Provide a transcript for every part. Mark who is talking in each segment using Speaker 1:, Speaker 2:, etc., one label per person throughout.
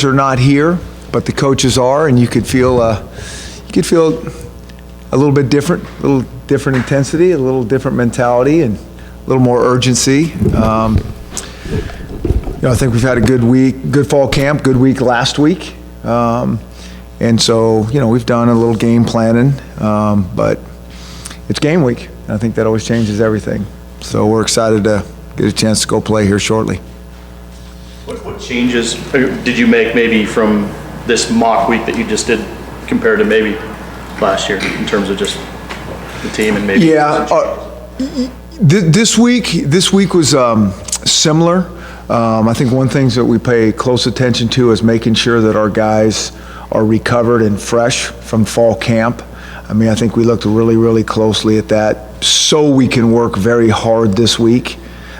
Speaker 1: are not here, but the coaches are, and you could feel a little bit different, a little different intensity, a little different mentality, and a little more urgency. I think we've had a good week, good fall camp, good week last week, and so we've done a little game planning, but it's game week. I think that always changes everything. So we're excited to get a chance to go play here shortly.
Speaker 2: What changes did you make maybe from this mock week that you just did compared to maybe last year in terms of just the team and maybe?
Speaker 1: Yeah, this week was similar. I think one thing that we pay close attention to is making sure that our guys are recovered and fresh from fall camp. I mean, I think we looked really, really closely at that so we can work very hard this week.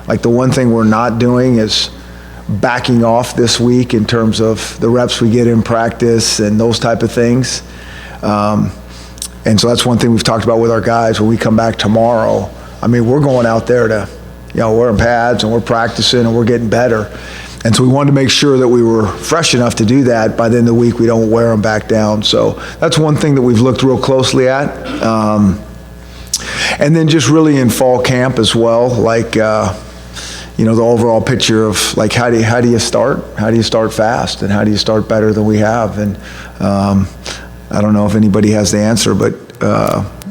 Speaker 1: Like the one thing we're not doing is backing off this week in terms of the reps we get in practice and those type of things. And so that's one thing we've talked about with our guys when we come back tomorrow. I mean, we're going out there to, wearing pads and we're practicing and we're getting better. And so we wanted to make sure that we were fresh enough to do that. By the end of the week, we don't wear them back down. So that's one thing that we've looked real closely at. And then just really in fall camp as well, like, the overall picture of like how do you start? How do you start fast, and how do you start better than we have? And I don't know if anybody has the answer, but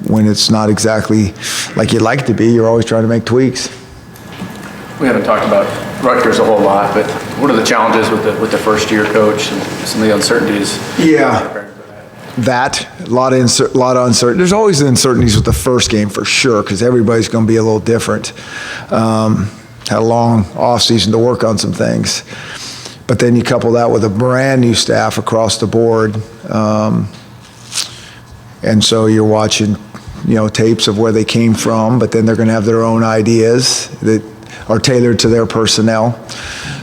Speaker 1: when it's not exactly like you'd like it to be, you're always trying to make tweaks.
Speaker 3: We haven't talked about Rutgers a whole lot, but what are the challenges with the first year coach and some of the uncertainties?
Speaker 1: Yeah. A lot of uncertainty. There's always the uncertainties with the first game for sure, because everybody's going to be a little different. Had a long off season to work on some things, but then you couple that with a brand new staff across the board, and so you're watching, tapes of where they came from, but then they're going to have their own ideas that are tailored to their personnel.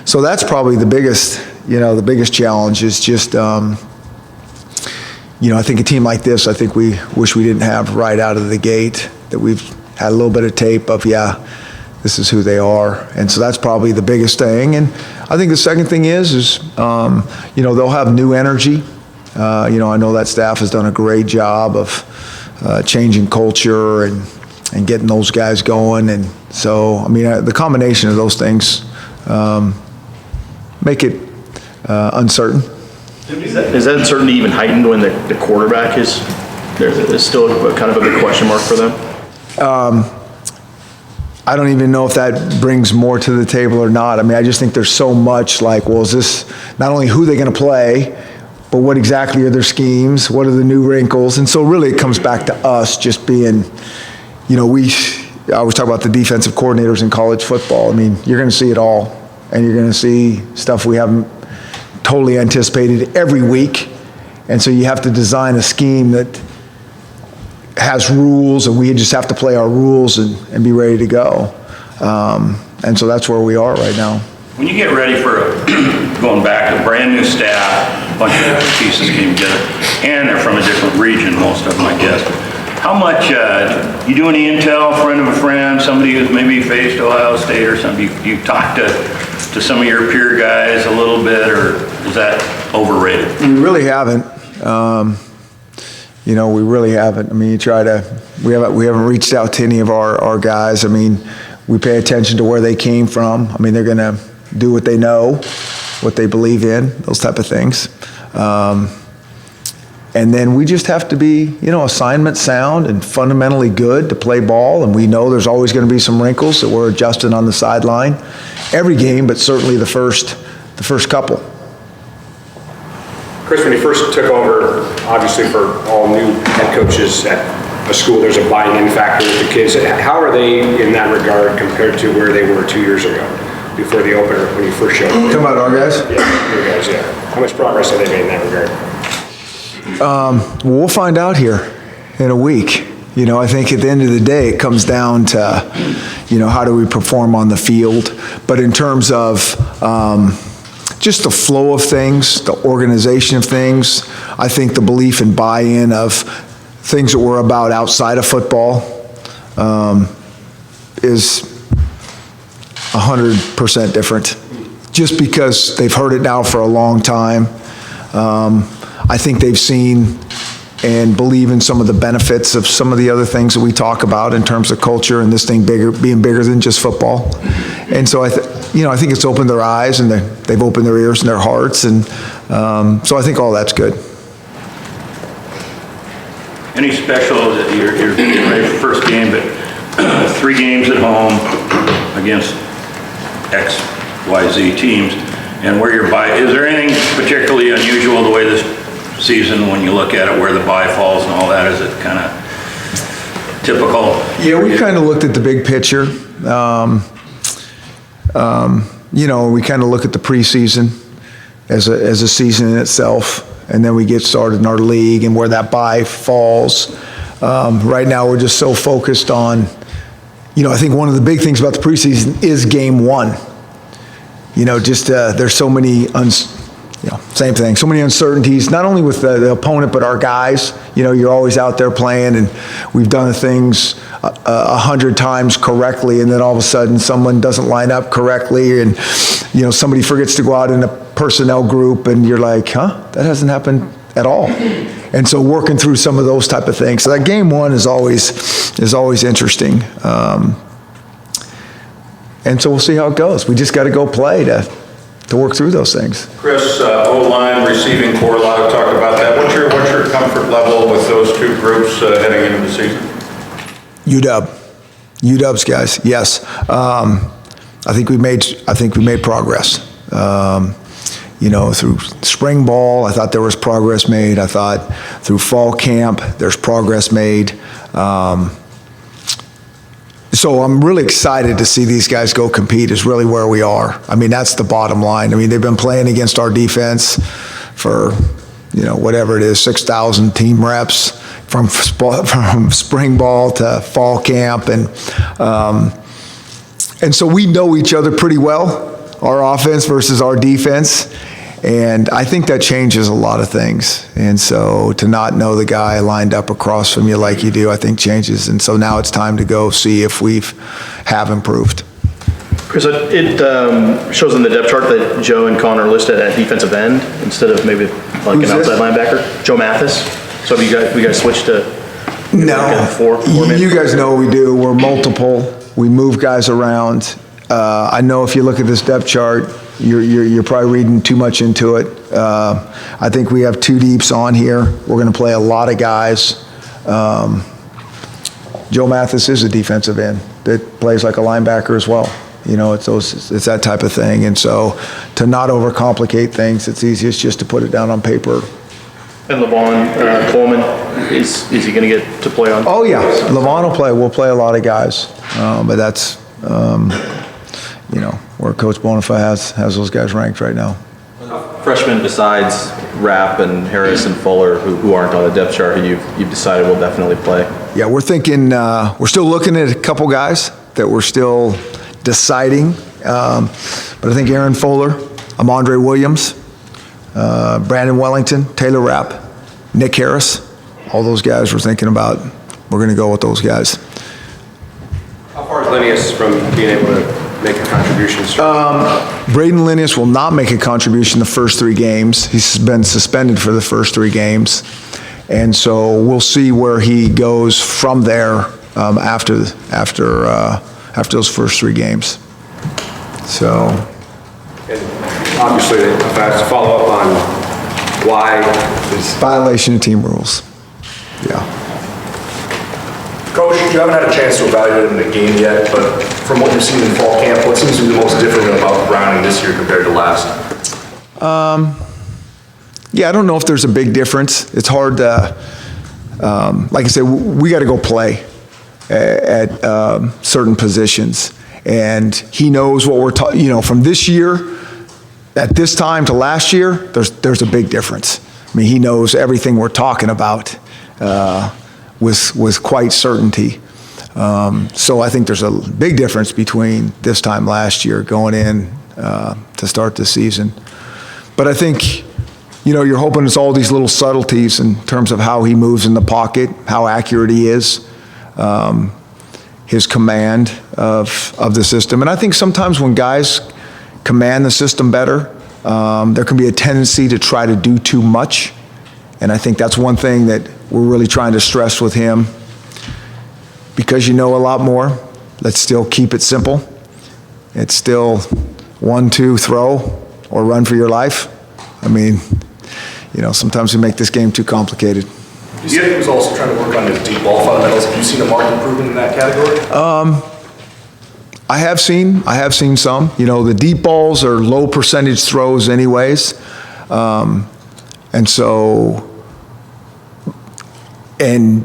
Speaker 1: So that's probably the biggest challenge is just. I think a team like this, I think we wish we didn't have right out of the gate, that we've had a little bit of tape of, this is who they are. And so that's probably the biggest thing. And I think the second thing is they'll have new energy. I know that staff has done a great job of changing culture and getting those guys going. And so, the combination of those things make it uncertain.
Speaker 2: Is that uncertainty even heightened when the quarterback is still kind of a big question mark for them?
Speaker 1: I don't even know if that brings more to the table or not. I just think there's so much like, well, is this not only who they're going to play, but what exactly are their schemes? What are the new wrinkles? And so really it comes back to us just being, I always talk about the defensive coordinators in college football. You're going to see it all, and you're going to see stuff we haven't totally anticipated every week. And so you have to design a scheme that has rules, and we just have to play our rules and be ready to go. And so that's where we are right now.
Speaker 4: When you get ready for going back to a brand new staff, a bunch of different pieces came together, and they're from a different region, most of them, I guess. How much, you do any intel, friend of a friend, somebody who's maybe faced Ohio State or something, you talk to some of your peer guys a little bit, or is that overrated?
Speaker 1: We really haven't. We really haven't. We haven't reached out to any of our guys. We pay attention to where they came from. They're going to do what they know, what they believe in, those type of things. And then we just have to be, assignment sound and fundamentally good to play ball. And we know there's always going to be some wrinkles that we're adjusting on the sideline every game, but certainly the first couple.
Speaker 5: Chris, when you first took over, obviously for all new head coaches at a school, there's a buy-in factor with the kids. How are they in that regard compared to where they were 2 years ago, before the opener, when you first showed up?
Speaker 1: Talking about our guys?
Speaker 5: Yeah, your guys, yeah. How much progress have they made in that regard?
Speaker 1: We'll find out here in a week. I think at the end of the day, it comes down to, how do we perform on the field. But in terms of just the flow of things, the organization of things, I think the belief and buy-in of things that we're about outside of football is 100% different. just because they've heard it now for a long time. I think they've seen and believe in some of the benefits of some of the other things that we talk about in terms of culture and this thing being bigger than just football. And so I think it's opened their eyes and they've opened their ears and their hearts, and so I think all that's good.
Speaker 4: Any special, you're getting ready for first game, but 3 games at home against X, Y, Z teams, and where you're by, is there anything particularly unusual the way this season, when you look at it, where the bye falls and all that? Is it kind of typical?
Speaker 1: Yeah, we kind of looked at the big picture. We kind of look at the preseason as a season in itself, and then we get started in our league and where that bye falls. Right now, we're just so focused on, I think one of the big things about the preseason is game 1. There's so many same thing. So many uncertainties, not only with the opponent, but our guys. You're always out there playing, and we've done things 100 times correctly, and then all of a sudden someone doesn't line up correctly, and somebody forgets to go out in a personnel group, and you're like, that hasn't happened at all. And so working through some of those type of things. So that game 1 is always interesting. And so we'll see how it goes. We just got to go play to work through those things.
Speaker 6: Chris, O-line, receiving core, a lot of talk about that. What's your comfort level with those 2 groups heading into the season?
Speaker 1: UW's guys, yes. I think we made progress. Through spring ball, I thought there was progress made. I thought through fall camp, there's progress made. So I'm really excited to see these guys go compete is really where we are. That's the bottom line. They've been playing against our defense for, whatever it is, 6,000 team reps from spring ball to fall camp. And so we know each other pretty well, our offense versus our defense. And I think that changes a lot of things. And so to not know the guy lined up across from you like you do, I think changes. And so now it's time to go see if we have improved.
Speaker 2: Chris, it shows in the depth chart that Joe and Connor are listed at defensive end instead of maybe like an outside linebacker. Joe Mathis. So have you guys switched to
Speaker 1: No.
Speaker 2: four
Speaker 1: You guys know we do. We're multiple. We move guys around. I know if you look at this depth chart, you're probably reading too much into it. I think we have 2 deeps on here. We're going to play a lot of guys. Joe Mathis is a defensive end that plays like a linebacker as well. It's that type of thing. And so to not overcomplicate things, it's easiest just to put it down on paper.
Speaker 2: And Levon Coleman, is he going to get to play on?
Speaker 1: Oh, yeah. Levon will play. We'll play a lot of guys. But that's, where Coach Bonifay has those guys ranked right now.
Speaker 7: Freshmen besides Rapp and Harris and Fuller, who aren't on the depth chart, who you've decided will definitely play?
Speaker 1: Yeah, we're thinking, we're still looking at a couple guys that we're still deciding. But I think Aaron Fuller, Amandre Williams, Brandon Wellington, Taylor Rapp, Nick Harris, all those guys we're thinking about. We're going to go with those guys.
Speaker 5: How far is Linnaeus from being able to make a contribution?
Speaker 1: Braden Linnaeus will not make a contribution the first 3 games. He's been suspended for the first 3 games. And so we'll see where he goes from there after those first 3 games. So.
Speaker 5: And obviously, if I have to follow up on why
Speaker 1: It's violation of team rules. Yeah.
Speaker 8: Coach, you haven't had a chance to evaluate him in the game yet, but from what you've seen in fall camp, what seems to be the most different about Browning this year compared to last?
Speaker 1: Yeah, I don't know if there's a big difference. It's hard to, like I said, we got to go play at certain positions. And he knows what we're from this year, at this time to last year, there's a big difference. He knows everything we're talking about with quite certainty. So I think there's a big difference between this time last year going in to start the season. But I think, you're hoping it's all these little subtleties in terms of how he moves in the pocket, how accurate he is, his command of the system. And I think sometimes when guys command the system better. There can be a tendency to try to do too much, and I think that's one thing that we're really trying to stress with him. Because you know a lot more, let's still keep it simple. It's still 1, 2, throw, or run for your life. I mean, sometimes we make this game too complicated.
Speaker 8: You said he was also trying to work on his deep ball fundamentals. Have you seen a marked improvement in that category?
Speaker 1: I have seen some. The deep balls are low percentage throws anyways. And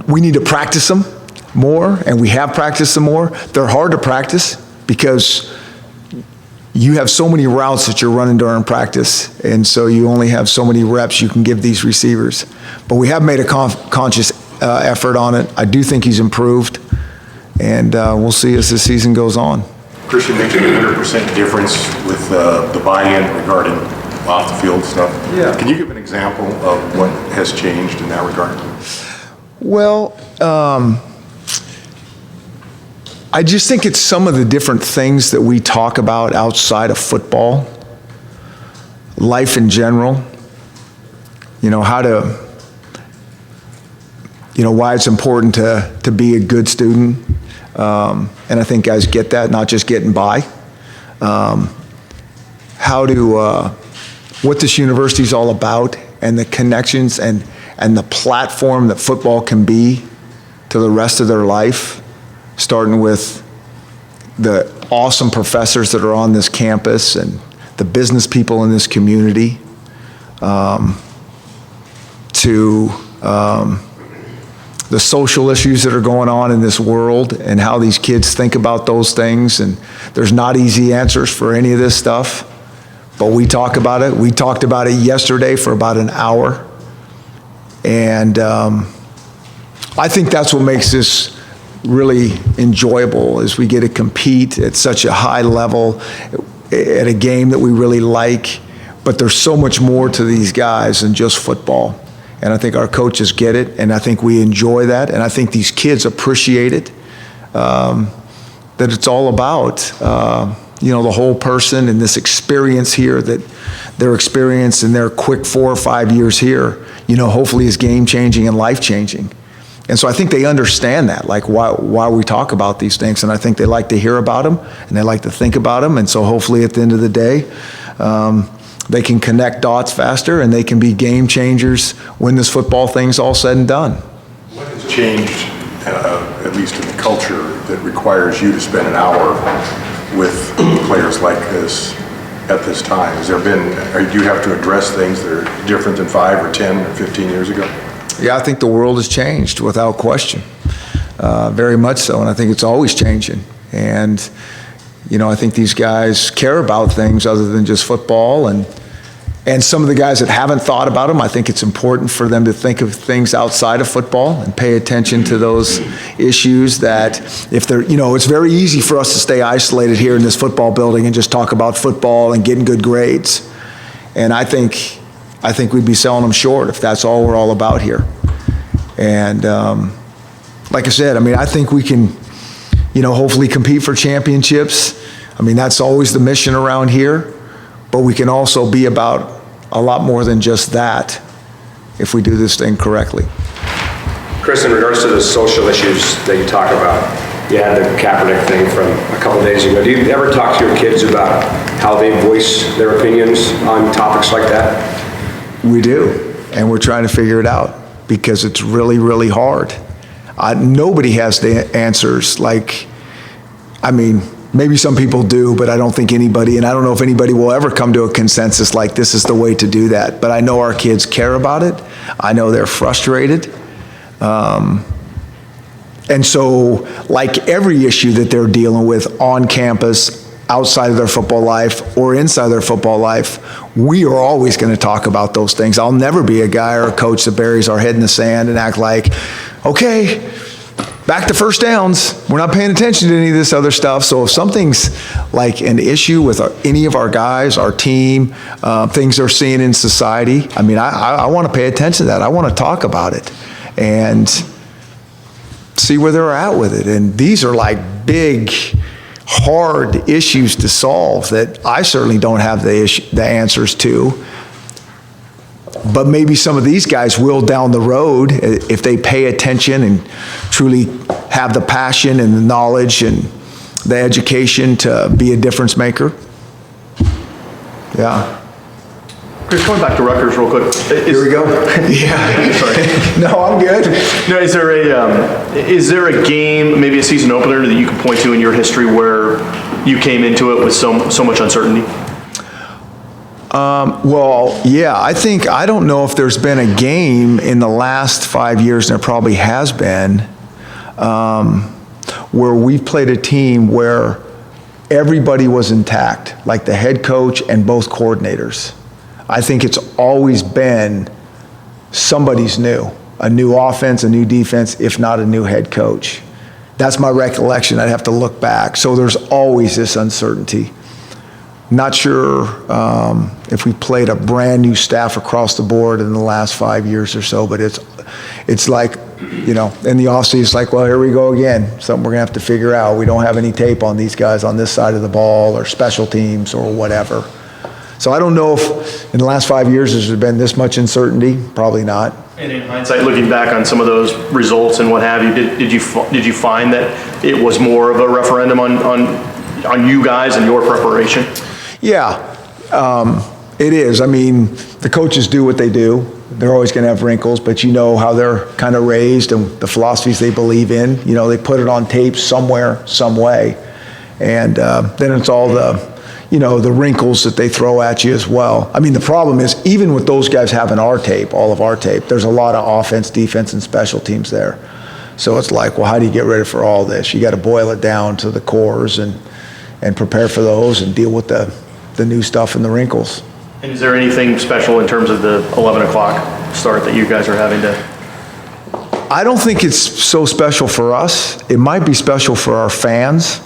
Speaker 1: we need to practice them more, and we have practiced them more. They're hard to practice because you have so many routes that you're running during practice, and so you only have so many reps you can give these receivers. But we have made a conscious effort on it. I do think he's improved, and we'll see as the season goes on.
Speaker 9: Christian mentioned 100% difference with the buy-in regarding off-the-field stuff.
Speaker 1: Yeah.
Speaker 9: Can you give an example of what has changed in that regard?
Speaker 1: Well, I just think it's some of the different things that we talk about outside of football, life in general, how to, why it's important to be a good student. And I think guys get that, not just getting by. What this university is all about, and the connections and the platform that football can be to the rest of their life, starting with the awesome professors that are on this campus and the business people in this community, to the social issues that are going on in this world and how these kids think about those things. And there's not easy answers for any of this stuff, but we talk about it. We talked about it yesterday for about an hour. And I think that's what makes this really enjoyable, is we get to compete at such a high level at a game that we really like. But there's so much more to these guys than just football. And I think our coaches get it, and I think we enjoy that, and I think these kids appreciate it, that it's all about, the whole person and this experience here, that their experience in their quick 4 or 5 years here, hopefully is game-changing and life-changing. And so I think they understand that, like why we talk about these things, and I think they like to hear about them, and they like to think about them, and so hopefully at the end of the day, they can connect dots faster, and they can be game changers when this football thing's all said and done.
Speaker 9: What has changed, at least in the culture, that requires you to spend an hour with players like this at this time? Has there been, or do you have to address things that are different than 5 or 10 or 15 years ago?
Speaker 1: Yeah, I think the world has changed without question, very much so, and I think it's always changing. And I think these guys care about things other than just football, and some of the guys that haven't thought about them, I think it's important for them to think of things outside of football and pay attention to those issues that if they're, it's very easy for us to stay isolated here in this football building and just talk about football and getting good grades. And I think we'd be selling them short if that's all we're all about here. And like I said, I think we can, hopefully compete for championships. That's always the mission around here, but we can also be about a lot more than just that if we do this thing correctly.
Speaker 5: Chris, in regards to the social issues that you talk about, you had the Kaepernick thing from a couple days ago. Do you ever talk to your kids about how they voice their opinions on topics like that?
Speaker 1: We do, and we're trying to figure it out because it's really, really hard. Nobody has the answers. Maybe some people do, but I don't think anybody, and I don't know if anybody will ever come to a consensus like this is the way to do that. But I know our kids care about it. I know they're frustrated. And so, like every issue that they're dealing with on campus, outside of their football life or inside their football life, we are always going to talk about those things. I'll never be a guy or a coach that buries our head in the sand and act like, okay, back to first downs. We're not paying attention to any of this other stuff. So if something's like an issue with any of our guys, our team, things they're seeing in society, I want to pay attention to that. I want to talk about it and see where they're at with it. And these are like big, hard issues to solve that I certainly don't have the answers to. But maybe some of these guys will down the road if they pay attention and truly have the passion and the knowledge and the education to be a difference maker. Yeah.
Speaker 2: Chris, going back to Rutgers real quick.
Speaker 1: Here we go. Yeah.
Speaker 2: Sorry.
Speaker 1: No, I'm good.
Speaker 2: No, is there a game, maybe a season opener that you can point to in your history where you came into it with so much uncertainty?
Speaker 1: Well, yeah, I don't know if there's been a game in the last 5 years, and there probably has been, where we've played a team where everybody was intact, like the head coach and both coordinators. I think it's always been somebody's new, a new offense, a new defense, if not a new head coach. That's my recollection. I'd have to look back. So there's always this uncertainty. Not sure if we played a brand new staff across the board in the last 5 years or so, but it's like, in the offseason, it's like, well, here we go again. Something we're gonna have to figure out. We don't have any tape on these guys on this side of the ball or special teams or whatever. So I don't know if in the last 5 years has there been this much uncertainty. Probably not.
Speaker 2: And in hindsight, looking back on some of those results and what have you, did you find that it was more of a referendum on you guys and your preparation?
Speaker 1: Yeah, it is. I mean, the coaches do what they do. They're always going to have wrinkles, but you know how they're kind of raised and the philosophies they believe in. They put it on tape somewhere, some way. And then it's all the wrinkles that they throw at you as well. I mean, the problem is, even with those guys having our tape, all of our tape, there's a lot of offense, defense, and special teams there. So it's like, well, how do you get ready for all this? You got to boil it down to the cores and prepare for those and deal with the new stuff and the wrinkles.
Speaker 2: And is there anything special in terms of the 11 o'clock start that you guys are having to?
Speaker 1: I don't think it's so special for us. It might be special for our fans.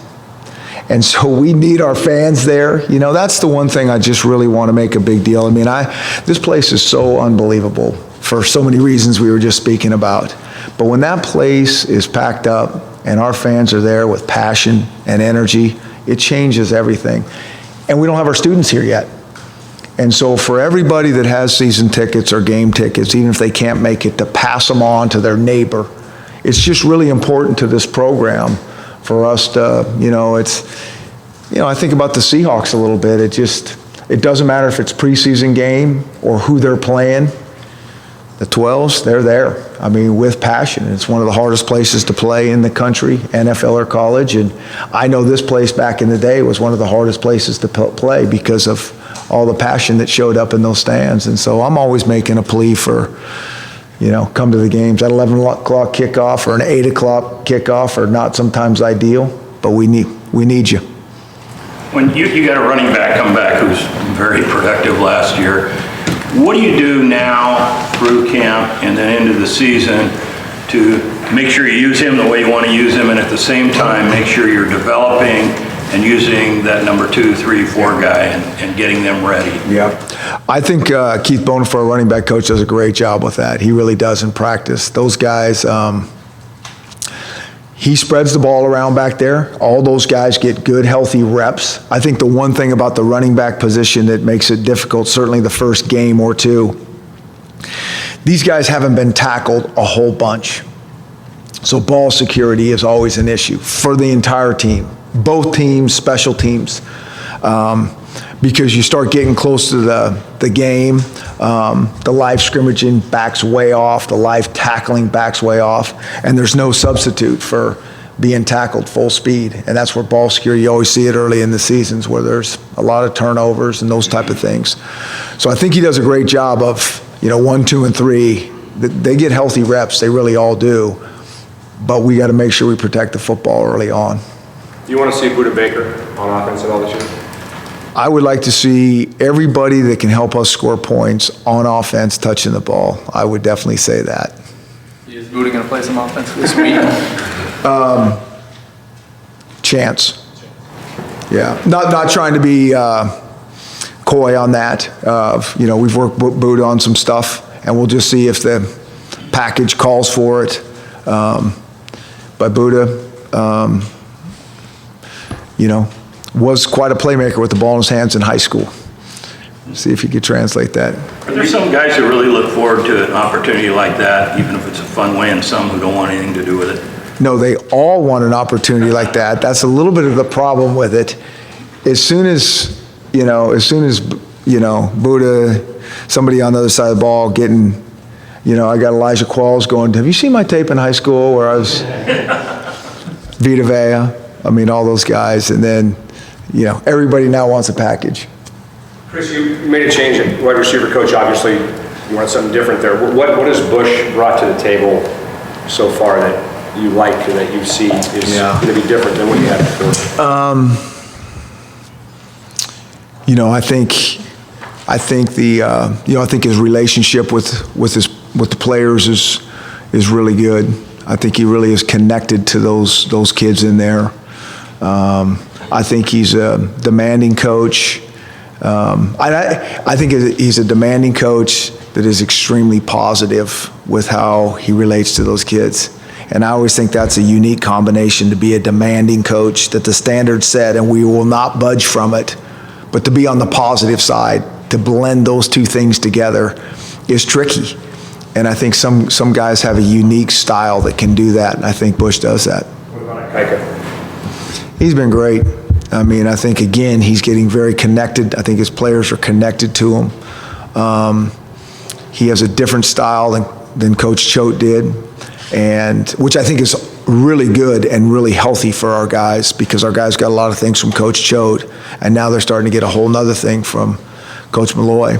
Speaker 1: And so we need our fans there. That's the one thing I just really want to make a big deal. I mean, this place is so unbelievable for so many reasons we were just speaking about. But when that place is packed up and our fans are there with passion and energy, it changes everything. And we don't have our students here yet. And so for everybody that has season tickets or game tickets, even if they can't make it, to pass them on to their neighbor. It's just really important to this program for us to, I think about the Seahawks a little bit. It doesn't matter if it's preseason game or who they're playing. The 12s, they're there. I mean, with passion. It's one of the hardest places to play in the country, NFL or college. And I know this place back in the day was one of the hardest places to play because of all the passion that showed up in those stands. And so I'm always making a plea for, come to the games. At 11 o'clock kickoff or an 8 o'clock kickoff are not sometimes ideal, but we need you.
Speaker 4: When you got a running back come back who's very productive last year, what do you do now through camp and then into the season to make sure you use him the way you want to use him, and at the same time make sure you're developing and using that number 2, 3, 4 guy and getting them ready?
Speaker 1: Yeah. I think Keith Bonifar, our running back coach, does a great job with that. He really does in practice. Those guys, he spreads the ball around back there. All those guys get good, healthy reps. I think the one thing about the running back position that makes it difficult, certainly the first game or two, these guys haven't been tackled a whole bunch. So ball security is always an issue for the entire team, both teams, special teams, because you start getting close to the game, the live scrimmaging backs way off, the live tackling backs way off, and there's no substitute for being tackled full speed. And that's where ball security, you always see it early in the seasons where there's a lot of turnovers and those type of things. So I think he does a great job of, 1, 2, and 3. They get healthy reps, they really all do. But we got to make sure we protect the football early on.
Speaker 5: Do you want to see Buda Baker on offense at all this year?
Speaker 1: I would like to see everybody that can help us score points on offense touching the ball. I would definitely say that.
Speaker 3: Is Buda going to play some offense this week?
Speaker 1: Chance. Yeah. Not trying to be coy on that. We've worked Buda on some stuff, and we'll just see if the package calls for it. But Buda, was quite a playmaker with the ball in his hands in high school. See if you could translate that.
Speaker 4: Are there some guys that really look forward to an opportunity like that, even if it's a fun way, and some who don't want anything to do with it?
Speaker 1: No, they all want an opportunity like that. That's a little bit of the problem with it. As soon as Buddha, somebody on the other side of the ball getting, I got Elijah Qualls going, have you seen my tape in high school where I was Vita Vea? I mean, all those guys. And then, everybody now wants a package.
Speaker 5: Chris, you made a change at wide receiver coach. Obviously, you want something different there. What has Bush brought to the table so far that you like and that you see is going to be different than what you had before?
Speaker 1: I think his relationship with the players is really good. I think he really is connected to those kids in there. I think he's a demanding coach. I think he's a demanding coach that is extremely positive with how he relates to those kids. And I always think that's a unique combination, to be a demanding coach, that the standard's set and we will not budge from it. But to be on the positive side, to blend those two things together is tricky. And I think some guys have a unique style that can do that, and I think Bush does that.
Speaker 5: What about Kaika?
Speaker 1: He's been great. I mean, I think, again, he's getting very connected. I think his players are connected to him. He has a different style than Coach Choate did, and which I think is really good and really healthy for our guys, because our guys got a lot of things from Coach Choate, and now they're starting to get a whole nother thing from Coach Malloy.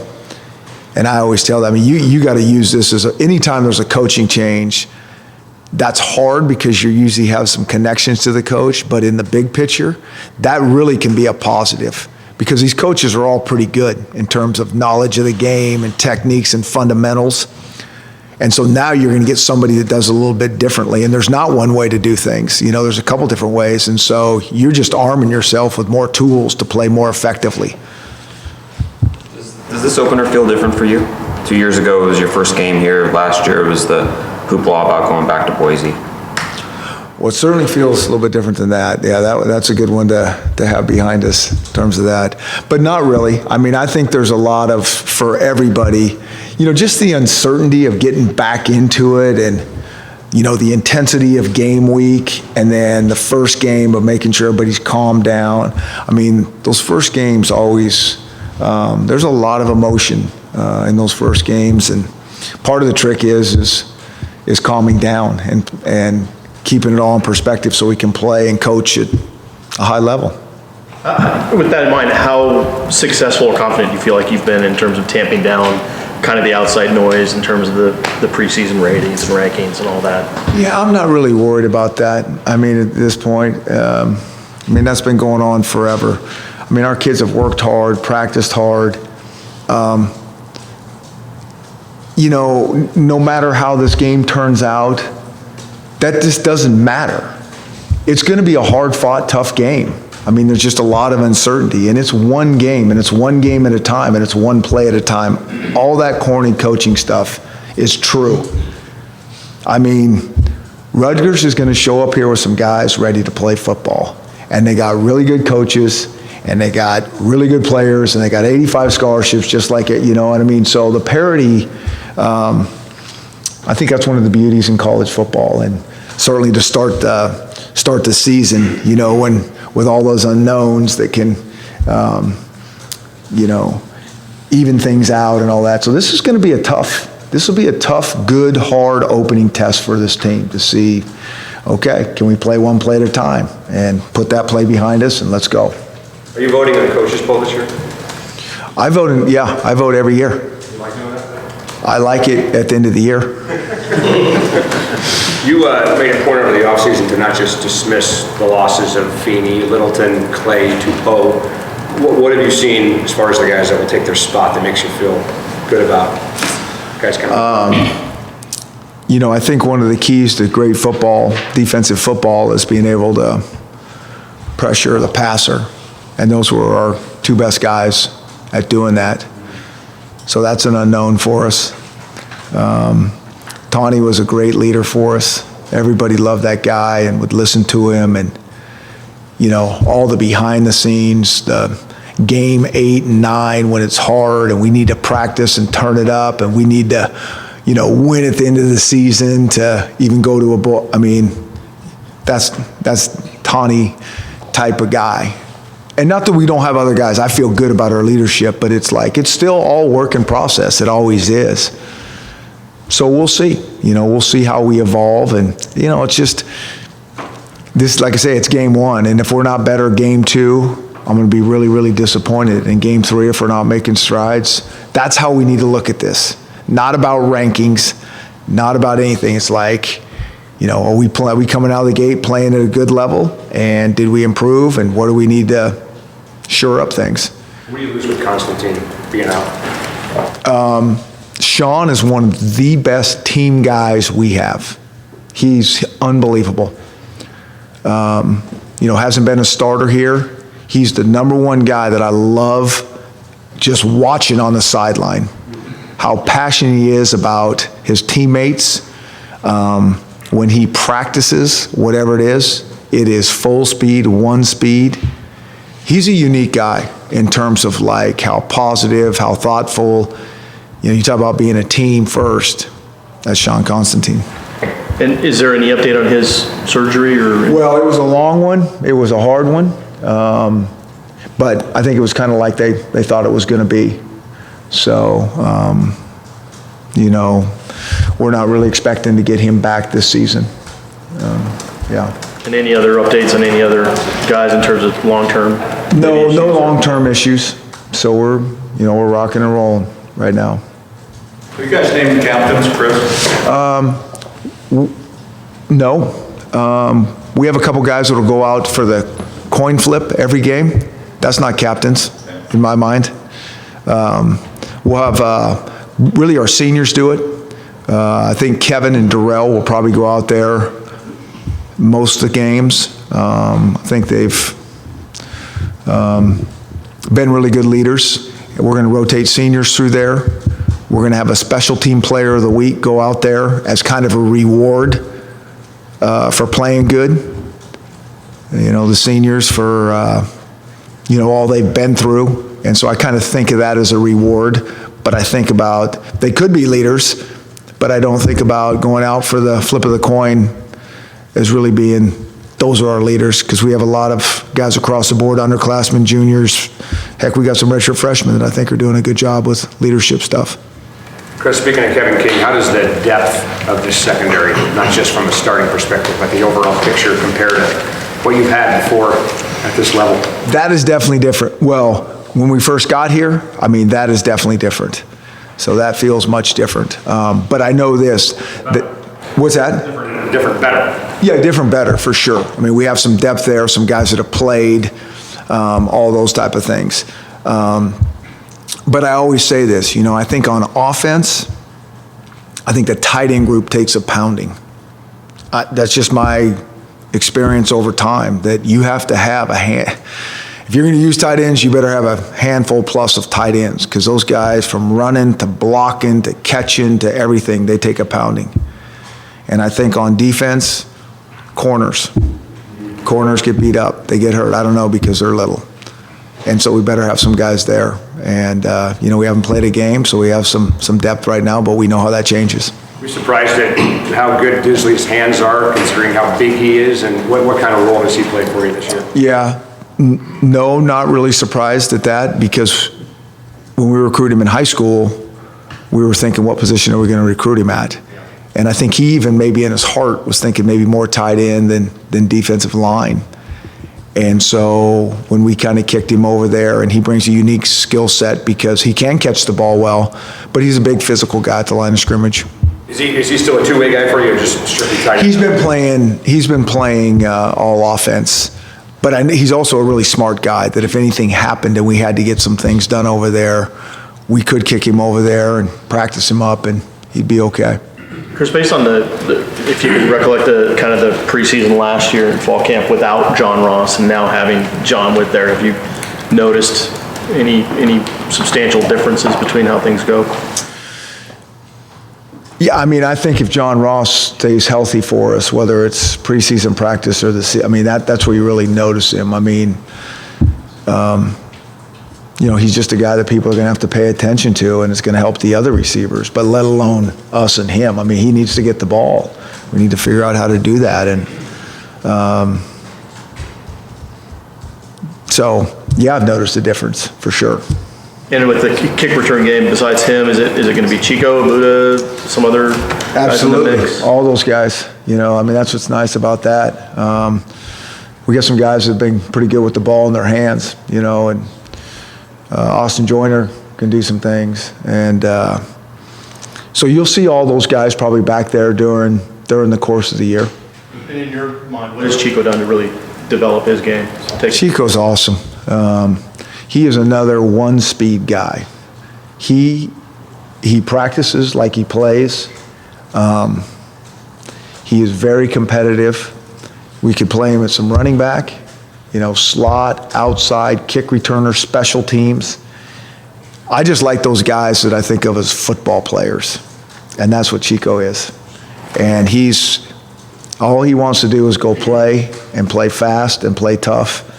Speaker 1: And I always tell them, you got to use this anytime there's a coaching change. That's hard because you usually have some connections to the coach, but in the big picture, that really can be a positive, because these coaches are all pretty good in terms of knowledge of the game and techniques and fundamentals. And so now you're going to get somebody that does a little bit differently, and there's not one way to do things. There's a couple different ways, and so you're just arming yourself with more tools to play more effectively.
Speaker 10: Does this opener feel different for you? 2 years ago, it was your first game here. Last year, it was the hoopla about going back to Boise.
Speaker 1: Well, it certainly feels a little bit different than that. Yeah, that's a good one to have behind us in terms of that. But not really. I mean, I think there's a lot for everybody, just the uncertainty of getting back into it, and, the intensity of game week, and then the first game of making sure everybody's calmed down. I mean, those first games always, there's a lot of emotion in those first games, and part of the trick is calming down and keeping it all in perspective so we can play and coach at a high level.
Speaker 2: With that in mind, how successful or confident do you feel like you've been in terms of tamping down kind of the outside noise in terms of the preseason ratings and rankings and all that?
Speaker 1: Yeah, I'm not really worried about that. I mean, at this point, that's been going on forever. I mean, our kids have worked hard, practiced hard. No matter how this game turns out, that just doesn't matter. It's going to be a hard-fought, tough game. I mean, there's just a lot of uncertainty, and it's one game, and it's one game at a time, and it's one play at a time. All that corny coaching stuff is true. I mean, Rutgers is going to show up here with some guys ready to play football, and they got really good coaches, and they got really good players, and they got 85 scholarships, just like it, you know what I mean? So the parity, I think that's one of the beauties in college football, and certainly to start the season, with all those unknowns that can, even things out and all that. So this is going to be a tough, good, hard opening test for this team to see, okay, can we play one play at a time and put that play behind us and let's go.
Speaker 5: Are you voting on the coaches poll this year?
Speaker 1: I vote every year.
Speaker 5: You like doing that?
Speaker 1: I like it at the end of the year.
Speaker 5: You made a point over the offseason to not just dismiss the losses of Feeney, Littleton, Clay, Tupou. What have you seen as far as the guys that will take their spot that makes you feel good about guys coming?
Speaker 1: I think one of the keys to great football, defensive football, is being able to pressure the passer. And those were our two best guys at doing that. So that's an unknown for us. Tawny was a great leader for us. Everybody loved that guy and would listen to him. And, all the behind the scenes, the game 8 and 9 when it's hard and we need to practice and turn it up and we need to, win at the end of the season to even go to a bowl. I mean, that's Tawny type of guy. And not that we don't have other guys. I feel good about our leadership, but it's still all work in process. It always is. So we'll see. We'll see how we evolve. And, it's just, this, like I say, it's game 1. And if we're not better game 2, I'm going to be really, really disappointed. In game 3, if we're not making strides, that's how we need to look at this. Not about rankings, not about anything. It's like, are we coming out of the gate playing at a good level? And did we improve? And what do we need to shore up things?
Speaker 5: What do you lose with Constantine being out?
Speaker 1: Sean is one of the best team guys we have. He's unbelievable. Hasn't been a starter here. He's the number 1 guy that I love just watching on the sideline. How passionate he is about his teammates. When he practices, whatever it is full speed, 1 speed. He's a unique guy in terms of how positive, how thoughtful. You talk about being a team first. That's Sean Constantine.
Speaker 2: And is there any update on his surgery or?
Speaker 1: Well, it was a long one. It was a hard one. But I think it was kind of like they thought it was going to be. So, we're not really expecting to get him back this season. Yeah.
Speaker 2: And any other updates on any other guys in terms of long-term?
Speaker 1: No long-term issues. So we're rocking and rolling right now.
Speaker 6: Are you guys named captains, Chris?
Speaker 1: No. We have a couple guys that'll go out for the coin flip every game. That's not captains in my mind. We'll have really our seniors do it. I think Kevin and Darrell will probably go out there most of the games. I think they've been really good leaders. We're going to rotate seniors through there. We're going to have a special team player of the week go out there as kind of a reward for playing good. The seniors for, all they've been through. And so I kind of think of that as a reward. But I think about, they could be leaders, but I don't think about going out for the flip of the coin as really being, those are our leaders, because we have a lot of guys across the board, underclassmen, juniors. Heck, we got some redshirt freshmen that I think are doing a good job with leadership stuff.
Speaker 5: Chris, speaking of Kevin King, how does the depth of this secondary, not just from a starting perspective, but the overall picture compare to what you've had before at this level?
Speaker 1: That is definitely different. Well, when we first got here, that is definitely different. So that feels much different. But I know this, what's that?
Speaker 5: Different, better.
Speaker 1: Yeah, different, better, for sure. We have some depth there, some guys that have played, all those type of things. But I always say this, I think on offense, I think the tight end group takes a pounding. That's just my experience over time, that you have to have a hand. If you're going to use tight ends, you better have a handful plus of tight ends, because those guys, from running to blocking to catching to everything, they take a pounding. And I think on defense, corners get beat up. They get hurt. I don't know, because they're little. And so we better have some guys there. And, we haven't played a game, so we have some depth right now, but we know how that changes.
Speaker 5: We're surprised at how good Disley's hands are, considering how big he is, and what kind of role has he played for you this year?
Speaker 1: Yeah. No, not really surprised at that, because when we recruited him in high school, we were thinking, what position are we going to recruit him at? And I think he even maybe in his heart was thinking maybe more tight end than defensive line. And so when we kind of kicked him over there, and he brings a unique skill set because he can catch the ball well, but he's a big physical guy at the line of scrimmage.
Speaker 5: Is he still a two-way guy for you, or just strictly tight end?
Speaker 1: He's been playing all offense. But he's also a really smart guy, that if anything happened and we had to get some things done over there, we could kick him over there and practice him up, and he'd be okay.
Speaker 2: Chris, based on if you can recollect the kind of the preseason last year in fall camp without John Ross and now having John with there, have you noticed any substantial differences between how things go?
Speaker 1: Yeah, I mean, I think if John Ross stays healthy for us, whether it's preseason practice or I mean, that's where you really notice him. I mean, you know, he's just a guy that people are going to have to pay attention to, and it's going to help the other receivers, but let alone us and him. I mean, he needs to get the ball. We need to figure out how to do that. And so, yeah, I've noticed a difference for sure.
Speaker 2: And with the kick return game, besides him, is it going to be Chico, Buddha, some other guys in the
Speaker 1: Absolutely,
Speaker 2: mix?
Speaker 1: all those guys. You know, I mean, that's what's nice about that. We got some guys that have been pretty good with the ball in their hands, you know, and Austin Joyner can do some things. And so you'll see all those guys probably back there during the course of the year.
Speaker 2: And in your mind, what has Chico done to really develop his game?
Speaker 1: Chico's awesome. He is another one-speed guy. He practices like he plays. He is very competitive. We could play him at some running back, you know, slot, outside, kick returner, special teams. I just like those guys that I think of as football players, and that's what Chico is. And all he wants to do is go play and play fast and play tough.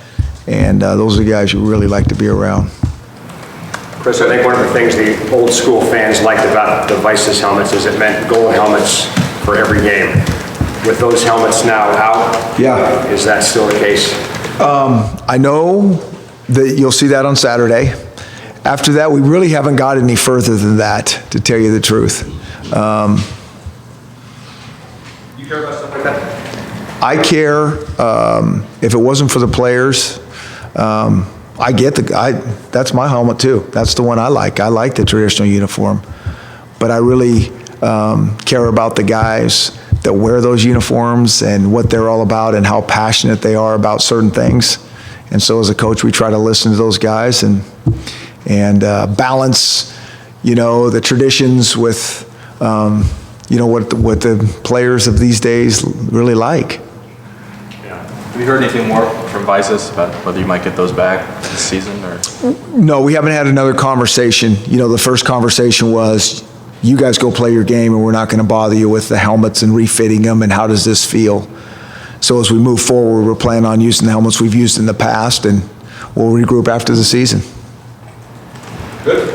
Speaker 1: And those are the guys you really like to be around.
Speaker 5: Chris, I think one of the things the old school fans liked about the Vices helmets is it meant gold helmets for every game. With those helmets now out,
Speaker 1: Yeah.
Speaker 5: is that still the case?
Speaker 1: I know that you'll see that on Saturday. After that, we really haven't got any further than that, to tell you the truth.
Speaker 5: You care about stuff like that?
Speaker 1: I care. If it wasn't for the players, I get that's my helmet too. That's the one I like. I like the traditional uniform. But I really care about the guys that wear those uniforms and what they're all about and how passionate they are about certain things. And so as a coach, we try to listen to those guys and balance, you know, the traditions with, you know, what the players of these days really like.
Speaker 7: Have you heard anything more from Vices about whether you might get those back this season or?
Speaker 1: No, we haven't had another conversation. You know, the first conversation was, you guys go play your game and we're not going to bother you with the helmets and refitting them and how does this feel. So as we move forward, we're planning on using the helmets we've used in the past, and we'll regroup after the season.
Speaker 5: Good.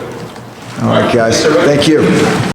Speaker 1: All right, guys. Thank you.